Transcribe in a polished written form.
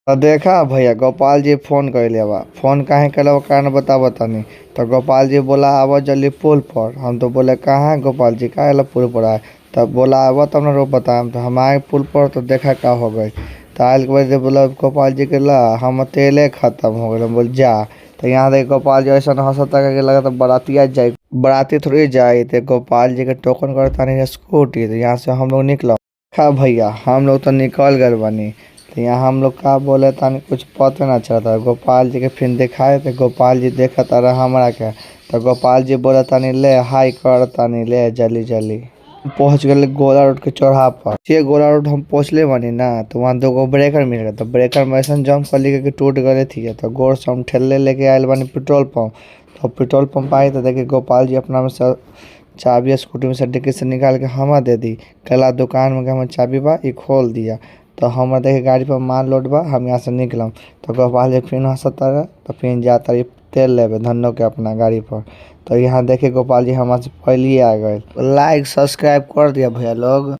तो देखा भैया गोपाल जी फोन कैले बा। फोन काहे कैले बा कारण बतावा तनी। तो गोपाल जी बोला आवा जल्दी पुल पर। हम तो बोले कहाँ गोपाल जी काहे ला पुल पर आए। तब बोला आवा तब ना रो बताएम। तो हम आए पुल पर तो देखा का हो गई। तो आयल के बाद बोला गोपाल जी के ला हम तेले खत्म हो गए। बोल जा। तो यहाँ देख गोपाल जी ऐसा हंसता के लगा तो बरातिया जाए। बराती थोड़ी जाए थे गोपाल जी के टोकन करता नहीं स्कूटी। तो यहाँ से हम लोग निकला। हाँ भैया हम लोग तो निकल गए बनी। तो यहाँ हम लोग का बोले तानी कुछ पता ना चलता। गोपाल जी के फिर दिखाए थे गोपाल जी देखा तारा हमारा के। तो गोपाल जी बोले तानी ले हाई कर तानी ले जल्दी जल्दी। पहुँच गए गोला रोड के चौराहा पर। ये गोला रोड हम पहुँचले बनी ना तो वहाँ दो गो ब्रेकर मिल गया। तो ब्रेकर में ऐसा जंप कर ली कि टूट गए थी। तो गोर से हम ठेले लेके आए बनी पेट्रोल पंप। तो पेट्रोल पंप आए तो देखिए गोपाल जी अपना में से चाबी स्कूटी में से डिक्की से निकाल के हमा दे दी। कला दुकान में हम चाबी बा ये खोल दिया। तो हम देखे गाड़ी पर माल लोड बा हम यहाँ से निकलम। तो गोपाल जी फिर हंसता रहे। तो फिर जाता रही तेल लेवे धनो के अपना गाड़ी पर। तो यहाँ देखे गोपाल जी हमारे से पहले ही आ गए। लाइक सब्सक्राइब कर दिया भैया लोग।